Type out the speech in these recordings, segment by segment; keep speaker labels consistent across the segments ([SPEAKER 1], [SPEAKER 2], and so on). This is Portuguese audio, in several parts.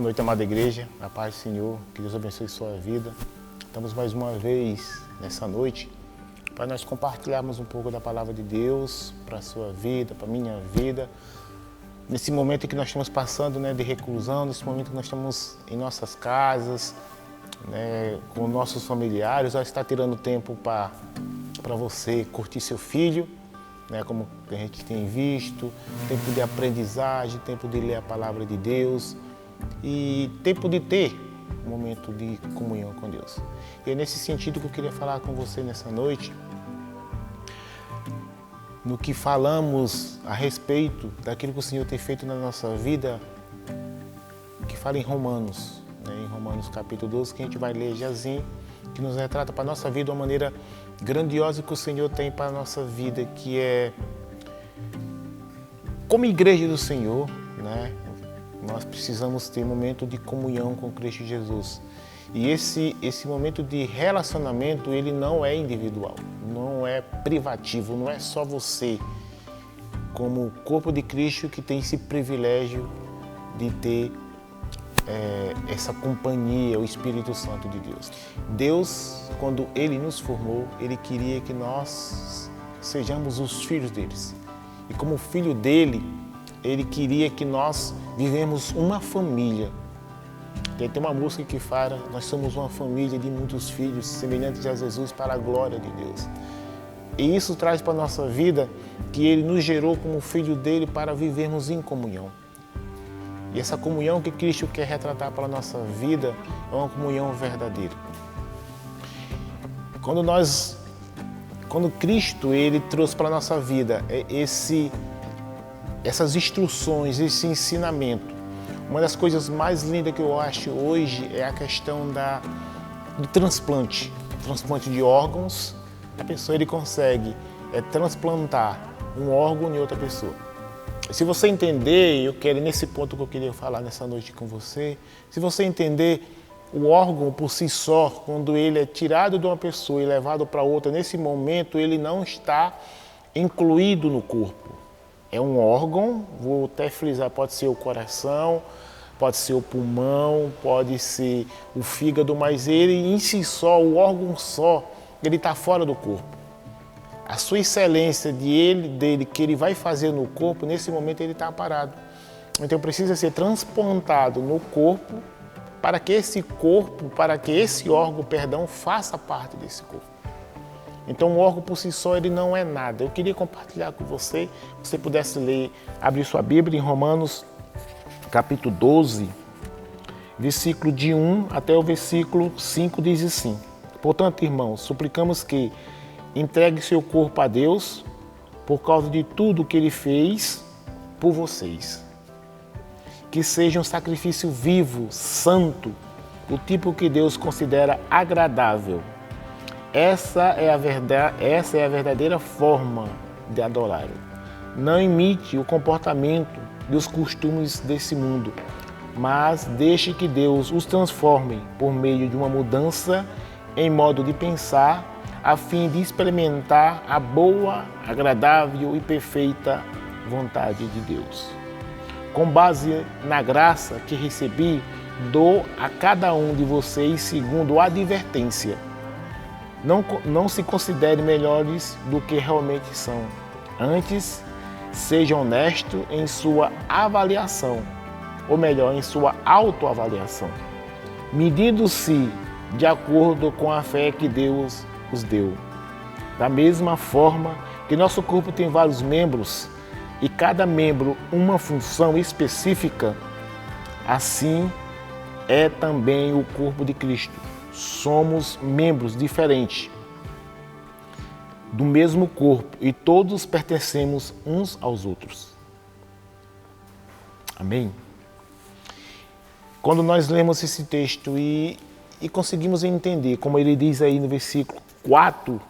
[SPEAKER 1] Boa noite, amada igreja, a paz do Senhor, que Deus abençoe sua vida. Estamos mais uma vez nessa noite para nós compartilharmos um pouco da palavra de Deus para a sua vida, para a minha vida. Nesse momento que nós estamos passando, de reclusão, nesse momento que nós estamos em nossas casas, com nossos familiares, já está tirando tempo para você curtir seu filho, como a gente tem visto, tempo de aprendizagem, tempo de ler a palavra de Deus e tempo de ter um momento de comunhão com Deus. E é nesse sentido que eu queria falar com você nessa noite, no que falamos a respeito daquilo que o Senhor tem feito na nossa vida, que fala em Romanos, em Romanos capítulo 12, que a gente vai ler jazinho, que nos retrata para a nossa vida uma maneira grandiosa que o Senhor tem para a nossa vida, que é, como igreja do Senhor, nós precisamos ter um momento de comunhão com Cristo Jesus. E esse momento de relacionamento, ele não é individual, não é privativo, não é só você, como corpo de Cristo, que tem esse privilégio de ter essa companhia, o Espírito Santo de Deus. Deus, quando Ele nos formou, Ele queria que nós sejamos os filhos deles. E como filho dele, Ele queria que nós vivemos uma família. Tem uma música que fala, nós somos uma família de muitos filhos, semelhantes a Jesus, para a glória de Deus. E isso traz para a nossa vida que Ele nos gerou como filho dele para vivermos em comunhão. E essa comunhão que Cristo quer retratar para a nossa vida é uma comunhão verdadeira. Quando Cristo ele trouxe para a nossa vida essas instruções, esse ensinamento, uma das coisas mais lindas que eu acho hoje é a questão do transplante de órgãos. A pessoa ele consegue transplantar um órgão em outra pessoa. Se você entender, nesse ponto que eu queria falar nessa noite com você, se você entender o órgão por si só, quando ele é tirado de uma pessoa e levado para outra, nesse momento ele não está incluído no corpo. É um órgão, vou até frisar, pode ser o coração, pode ser o pulmão, pode ser o fígado, mas ele em si só, o órgão só, ele está fora do corpo. A sua excelência dele, que ele vai fazer no corpo, nesse momento ele está parado. Então precisa ser transplantado no corpo para que esse órgão, faça parte desse corpo. Então o órgão por si só ele não é nada. Eu queria compartilhar com você, se você pudesse ler, abrir sua Bíblia em Romanos capítulo 12, versículo de 1 até o versículo 5 diz assim: portanto, irmãos, suplicamos que entregue seu corpo a Deus por causa de tudo que Ele fez por vocês. Que seja um sacrifício vivo, santo, do tipo que Deus considera agradável. Essa é a verdadeira forma de adorá-lo. Não imite o comportamento dos costumes desse mundo, mas deixe que Deus os transforme por meio de uma mudança em modo de pensar, a fim de experimentar a boa, agradável e perfeita vontade de Deus. Com base na graça que recebi, dou a cada um de vocês segundo a advertência. Não se considere melhores do que realmente são. Antes, seja honesto em sua avaliação, ou melhor, em sua autoavaliação, medindo-se de acordo com a fé que Deus os deu. Da mesma forma que nosso corpo tem vários membros e cada membro uma função específica, assim é também o corpo de Cristo. Somos membros diferentes do mesmo corpo e todos pertencemos uns aos outros. Amém? Quando nós lemos esse texto e conseguimos entender, como ele diz aí no versículo 4,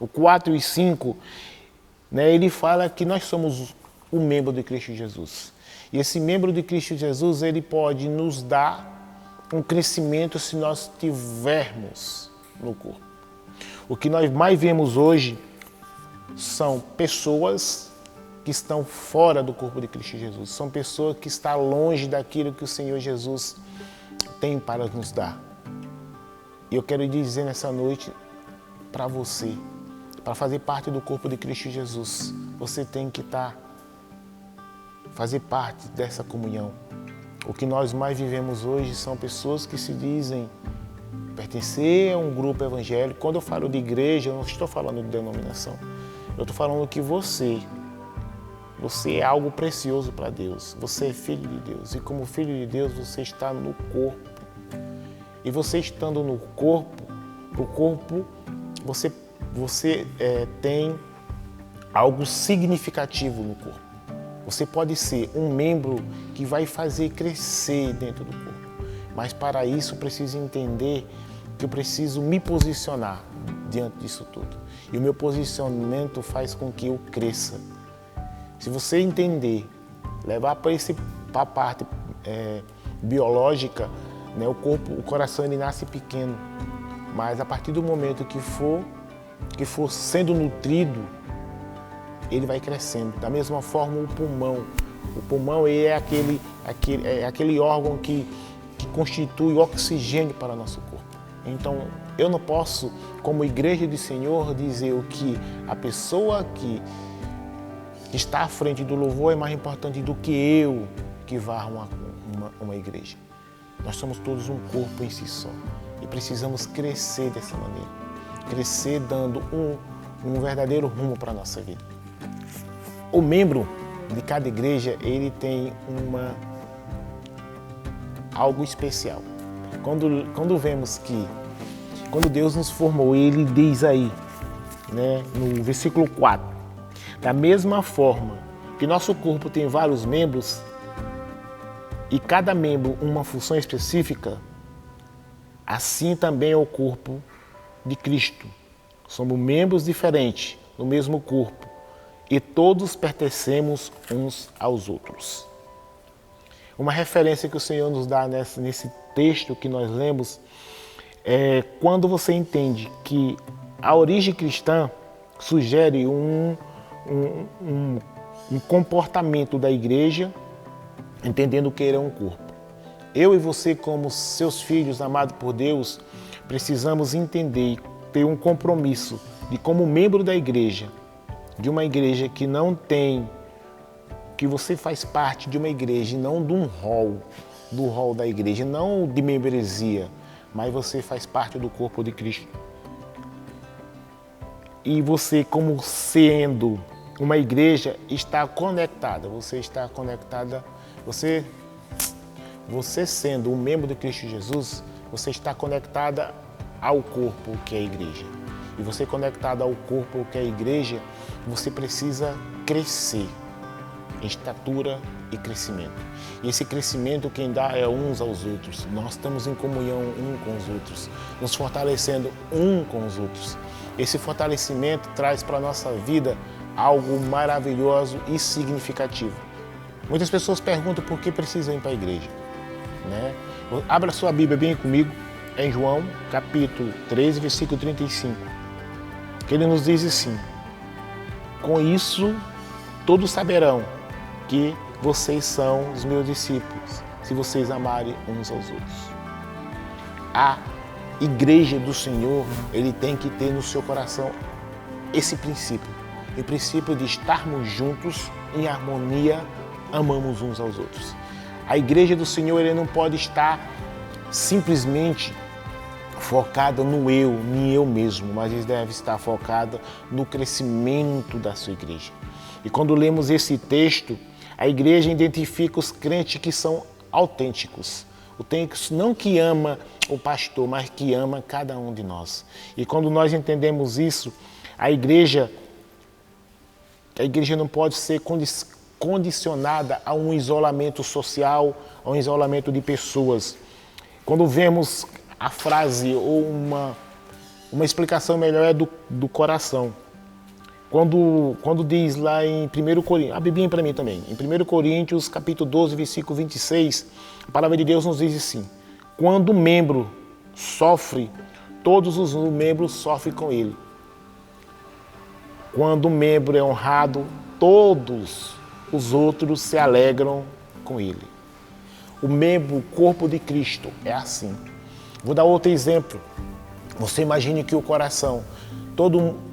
[SPEAKER 1] o 4 e 5, ele fala que nós somos o membro de Cristo Jesus. E esse membro de Cristo Jesus, ele pode nos dar um crescimento se nós tivermos no corpo. O que nós mais vemos hoje são pessoas que estão fora do corpo de Cristo Jesus. São pessoas que estão longe daquilo que o Senhor Jesus tem para nos dar. E eu quero dizer nessa noite para você, para fazer parte do corpo de Cristo Jesus, você tem que fazer parte dessa comunhão. O que nós mais vivemos hoje são pessoas que se dizem pertencer a um grupo evangélico. Quando eu falo de igreja, eu não estou falando de denominação. Eu estou falando que você é algo precioso para Deus. Você é filho de Deus. E como filho de Deus, você está no corpo. E você estando no corpo, você tem algo significativo no corpo. Você pode ser um membro que vai fazer crescer dentro do corpo. Mas para isso eu preciso entender que eu preciso me posicionar diante disso tudo. E o meu posicionamento faz com que eu cresça. Se você entender, levar para a parte biológica, né, o coração ele nasce pequeno. Mas a partir do momento que for sendo nutrido, ele vai crescendo. Da mesma forma o pulmão. O pulmão ele é aquele órgão que constitui oxigênio para o nosso corpo. Então, eu não posso, como igreja do Senhor, dizer o que a pessoa que está à frente do louvor é mais importante do que eu que varro uma igreja. Nós somos todos um corpo em si só e precisamos crescer dessa maneira. Crescer dando um verdadeiro rumo para a nossa vida. O membro de cada igreja, ele tem algo especial. Quando vemos que, quando Deus nos formou, Ele diz aí, né, no versículo 4, da mesma forma que nosso corpo tem vários membros e cada membro uma função específica, assim também é o corpo de Cristo. Somos membros diferentes do mesmo corpo e todos pertencemos uns aos outros. Uma referência que o Senhor nos dá nesse texto que nós lemos é quando você entende que a origem cristã sugere um comportamento da igreja, entendendo que ele é um corpo. Eu e você, como seus filhos amados por Deus, precisamos entender e ter um compromisso de, como membro da igreja, de uma igreja que não tem, que você faz parte de uma igreja e não de do rol da igreja, não de membresia, mas você faz parte do corpo de Cristo. E você, como sendo uma igreja, está conectada, você sendo um membro de Cristo Jesus, você está conectada ao corpo que é a igreja. E você conectado ao corpo que é a igreja, você precisa crescer em estatura e crescimento. E esse crescimento quem dá é uns aos outros. Nós estamos em comunhão um com os outros, nos fortalecendo um com os outros. Esse fortalecimento traz para a nossa vida algo maravilhoso e significativo. Muitas pessoas perguntam por que precisam ir para a igreja, né? Abra sua Bíblia bem comigo, em João, capítulo 13, versículo 35. Que ele nos diz assim: com isso todos saberão que vocês são os meus discípulos, se vocês amarem uns aos outros. A igreja do Senhor, ele tem que ter no seu coração esse princípio. O princípio de estarmos juntos em harmonia, amamos uns aos outros. A igreja do Senhor, ele não pode estar simplesmente focada no eu, em eu mesmo, mas ele deve estar focada no crescimento da sua igreja. E quando lemos esse texto, a igreja identifica os crentes que são autênticos. Autênticos não que ama o pastor, mas que ama cada um de nós. E quando nós entendemos isso, a igreja não pode ser condicionada a um isolamento social, a um isolamento de pessoas. Quando vemos a frase ou uma explicação melhor é do coração. Quando diz lá em 1 Coríntios, a Bíblia para mim também, em 1 Coríntios, capítulo 12, versículo 26, a palavra de Deus nos diz assim: quando o membro sofre, todos os membros sofrem com ele. Quando o membro é honrado, todos os outros se alegram com ele. O membro, o corpo de Cristo é assim. Vou dar outro exemplo. Você imagine que o coração,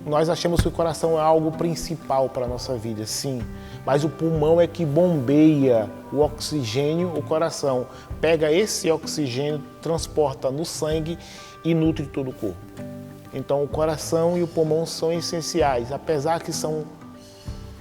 [SPEAKER 1] nós achamos que o coração é algo principal para a nossa vida, sim. Mas o pulmão é que bombeia o oxigênio, o coração pega esse oxigênio, transporta no sangue e nutre todo o corpo. Então o coração e o pulmão são essenciais, apesar que são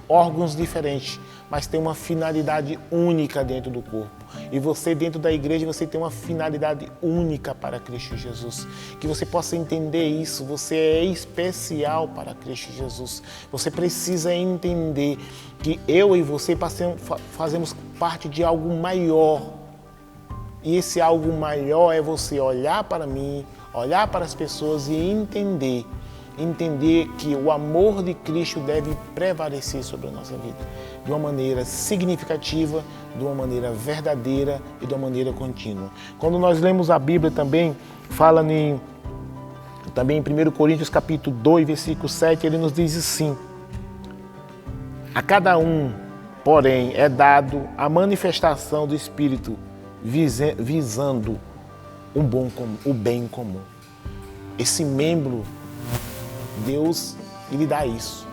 [SPEAKER 1] órgãos diferentes, mas tem uma finalidade única dentro do corpo. E você dentro da igreja, você tem uma finalidade única para Cristo Jesus. Que você possa entender isso, você é especial para Cristo Jesus. Você precisa entender que eu e você fazemos parte de algo maior. E esse algo maior é você olhar para mim, olhar para as pessoas e entender que o amor de Cristo deve prevalecer sobre a nossa vida de uma maneira significativa, de uma maneira verdadeira e de uma maneira contínua. Quando nós lemos a Bíblia também, fala também em 1 Coríntios capítulo 2, versículo 7, ele nos diz assim: a cada um, porém, é dado a manifestação do Espírito visando o bem comum. Esse membro, Deus, Ele dá isso.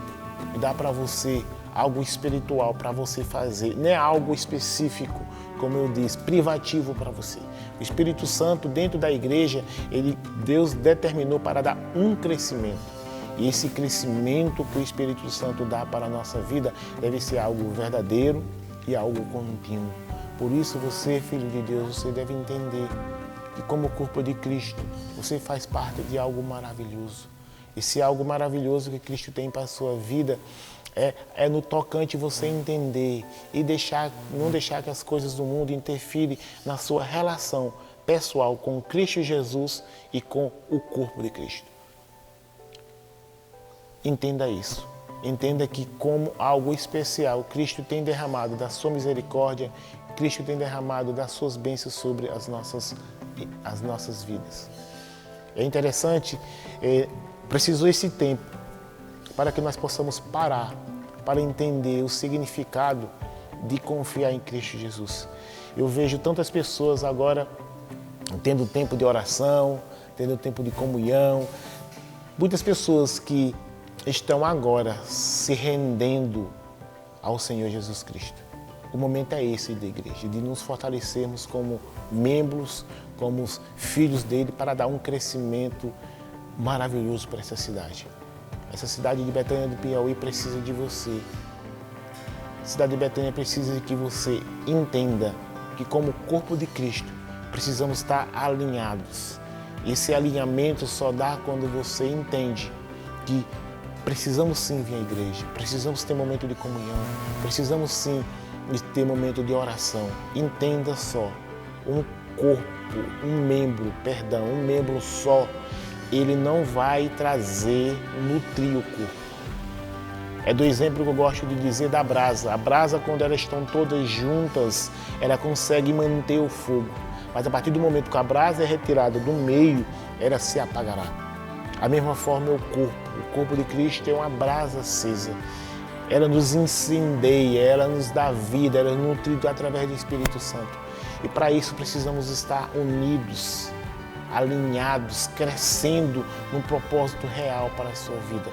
[SPEAKER 1] Ele dá para você algo espiritual para você fazer. Não é algo específico, como eu disse, privativo para você. O Espírito Santo, dentro da igreja, Deus determinou para dar um crescimento. E esse crescimento que o Espírito Santo dá para a nossa vida deve ser algo verdadeiro e algo contínuo. Por isso você, filho de Deus, você deve entender que como corpo de Cristo, você faz parte de algo maravilhoso. Esse algo maravilhoso que Cristo tem para a sua vida é no tocante você entender e não deixar que as coisas do mundo interfirem na sua relação pessoal com Cristo Jesus e com o corpo de Cristo. Entenda isso. Entenda que como algo especial, Cristo tem derramado da sua misericórdia, Cristo tem derramado das suas bênçãos sobre as nossas vidas. É interessante, precisou esse tempo para que nós possamos parar, para entender o significado de confiar em Cristo Jesus. Eu vejo tantas pessoas agora tendo tempo de oração, tendo tempo de comunhão, muitas pessoas que estão agora se rendendo ao Senhor Jesus Cristo. O momento é esse da igreja, de nos fortalecermos como membros, como filhos dele, para dar um crescimento maravilhoso para essa cidade. Essa cidade de Betânia do Piauí precisa de você. A cidade de Betânia precisa de que você entenda que como corpo de Cristo precisamos estar alinhados. Esse alinhamento só dá quando você entende que precisamos sim vir à igreja, precisamos ter momento de comunhão, precisamos sim ter momento de oração. Entenda só, um um membro só, ele não vai nutrir o corpo. É do exemplo que eu gosto de dizer da brasa. A brasa, quando elas estão todas juntas, ela consegue manter o fogo. Mas a partir do momento que a brasa é retirada do meio, ela se apagará. A mesma forma é o corpo de Cristo é uma brasa acesa. Ela nos incendeia, ela nos dá vida, ela é nutrida através do Espírito Santo. E para isso precisamos estar unidos, alinhados, crescendo num propósito real para a sua vida.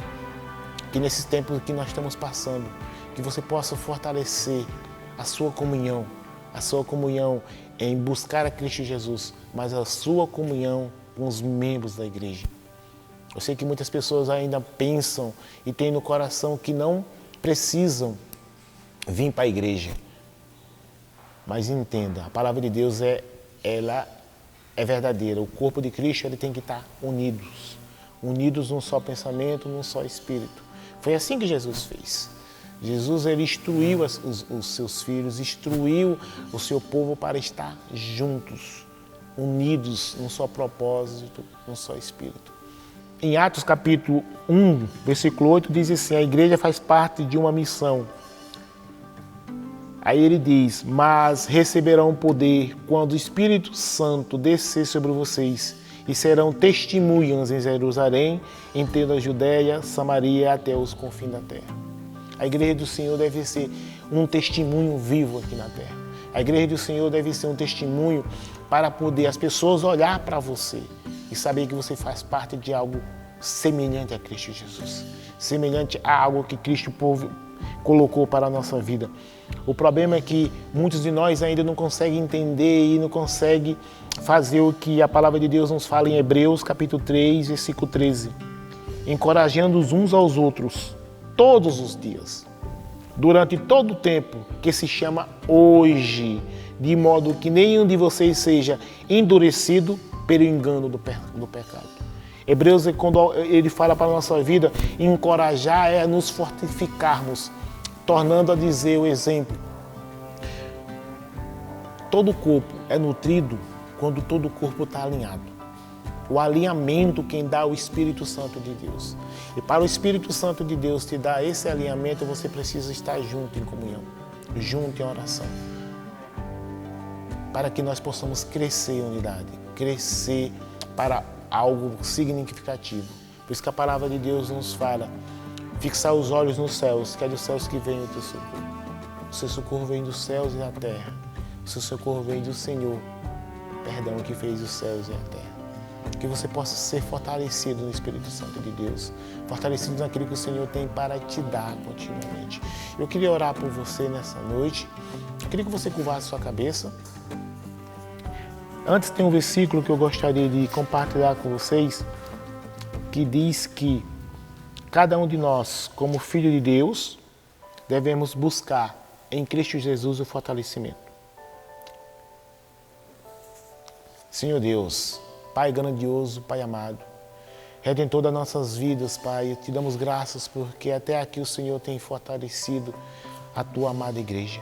[SPEAKER 1] Que nesses tempos que nós estamos passando, que você possa fortalecer a sua comunhão em buscar a Cristo Jesus, mas a sua comunhão com os membros da igreja. Eu sei que muitas pessoas ainda pensam e têm no coração que não precisam vir para a igreja. Mas entenda, a palavra de Deus ela é verdadeira. O corpo de Cristo ele tem que estar unidos num só pensamento, num só espírito. Foi assim que Jesus fez. Jesus ele instruiu os seus filhos, instruiu o seu povo para estar juntos, unidos num só propósito, num só espírito. Em Atos capítulo 1, versículo 8, diz assim, a igreja faz parte de uma missão. Aí ele diz, mas receberão poder quando o Espírito Santo descer sobre vocês e serão testemunhas em Jerusalém, em toda a Judéia, Samaria até os confins da terra. A igreja do Senhor deve ser um testemunho vivo aqui na terra. A igreja do Senhor deve ser um testemunho para poder as pessoas olhar para você e saber que você faz parte de algo semelhante a Cristo Jesus, semelhante a algo que Cristo colocou para a nossa vida. O problema é que muitos de nós ainda não conseguem entender e não conseguem fazer o que a palavra de Deus nos fala em Hebreus capítulo 3, versículo 13. Encorajando os uns aos outros todos os dias, durante todo o tempo que se chama hoje, de modo que nenhum de vocês seja endurecido pelo engano do pecado. Hebreus, quando ele fala para a nossa vida, encorajar é nos fortificarmos, tornando a dizer o exemplo. Todo o corpo é nutrido quando todo o corpo está alinhado. O alinhamento quem dá é o Espírito Santo de Deus. E para o Espírito Santo de Deus te dar esse alinhamento, você precisa estar junto em comunhão, junto em oração. Para que nós possamos crescer em unidade, crescer para algo significativo. Por isso que a palavra de Deus nos fala, fixar os olhos nos céus, que é dos céus que vem o teu socorro. O seu socorro vem dos céus e da terra. O seu socorro vem do Senhor, que fez os céus e a terra. Que você possa ser fortalecido no Espírito Santo de Deus, fortalecido naquilo que o Senhor tem para te dar continuamente. Eu queria orar por você nessa noite. Eu queria que você curvasse sua cabeça. Antes tem um versículo que eu gostaria de compartilhar com vocês, que diz que cada um de nós, como filho de Deus, devemos buscar em Cristo Jesus o fortalecimento. Senhor Deus, Pai grandioso, Pai amado, Redentor das nossas vidas, Pai, te damos graças porque até aqui o Senhor tem fortalecido a tua amada igreja.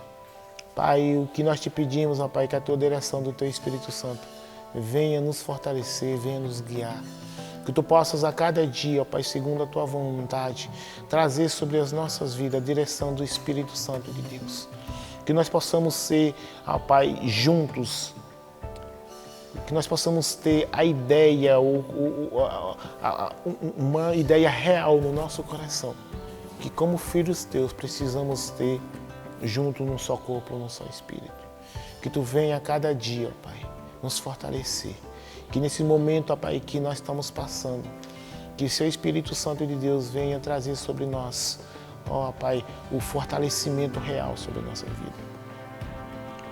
[SPEAKER 1] Pai, o que nós te pedimos, ó Pai, que a tua direção do teu Espírito Santo venha nos fortalecer, venha nos guiar. Que tu possas a cada dia, ó Pai, segundo a tua vontade, trazer sobre as nossas vidas a direção do Espírito Santo de Deus. Que nós possamos ser, ó Pai, juntos, que nós possamos ter a ideia, uma ideia real no nosso coração, que como filhos teus precisamos ter junto num só corpo, num só espírito. Que tu venha a cada dia, ó Pai, nos fortalecer. Que nesse momento, ó Pai, que nós estamos passando, que o seu Espírito Santo de Deus venha trazer sobre nós, ó Pai, o fortalecimento real sobre a nossa vida.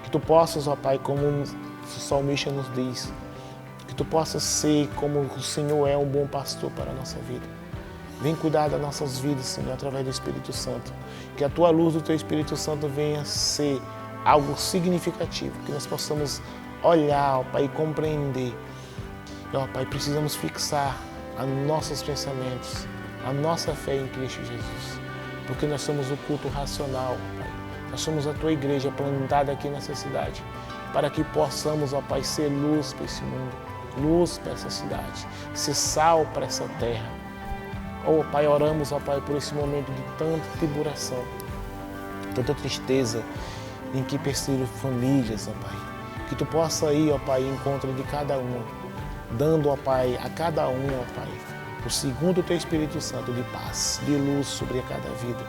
[SPEAKER 1] Que tu possas, ó Pai, como o salmista nos diz, que tu possas ser como o Senhor é um bom pastor para a nossa vida. Vem cuidar das nossas vidas, Senhor, através do Espírito Santo. Que a tua luz do teu Espírito Santo venha ser algo significativo, que nós possamos olhar, ó Pai, e compreender. Ó Pai, precisamos fixar os nossos pensamentos, a nossa fé em Cristo Jesus, porque nós somos o culto racional, ó Pai. Nós somos a tua igreja plantada aqui nessa cidade, para que possamos, ó Pai, ser luz para esse mundo, luz para essa cidade, ser sal para essa terra. Ó Pai, oramos, ó Pai, por esse momento de tanta tribulação, tanta tristeza, em que perseguem famílias, ó Pai. Que tu possa ir, ó Pai, em encontro de cada uma, dando, ó Pai, a cada um, ó Pai, o segundo teu Espírito Santo de paz, de luz sobre cada vida.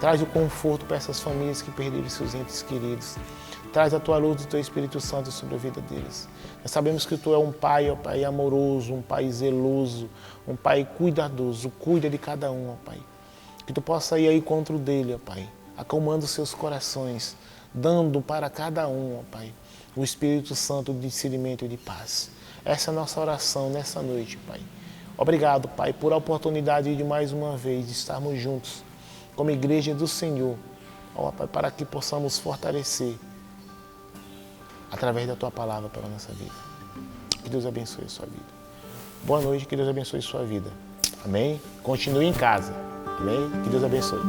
[SPEAKER 1] Traz o conforto para essas famílias que perderam seus entes queridos. Traz a tua luz do teu Espírito Santo sobre a vida deles. Nós sabemos que tu é um Pai, ó Pai, amoroso, um Pai zeloso, um Pai cuidadoso, cuida de cada um, ó Pai. Que tu possa ir aí contra o dele, ó Pai, acalmando seus corações, dando para cada um, ó Pai, o Espírito Santo de discernimento e de paz. Essa é a nossa oração nessa noite, Pai. Obrigado, Pai, por a oportunidade de mais uma vez de estarmos juntos como igreja do Senhor, ó Pai, para que possamos fortalecer através da tua palavra para a nossa vida. Que Deus abençoe a sua vida. Boa noite, que Deus abençoe a sua vida. Amém? Continue em casa. Amém? Que Deus abençoe.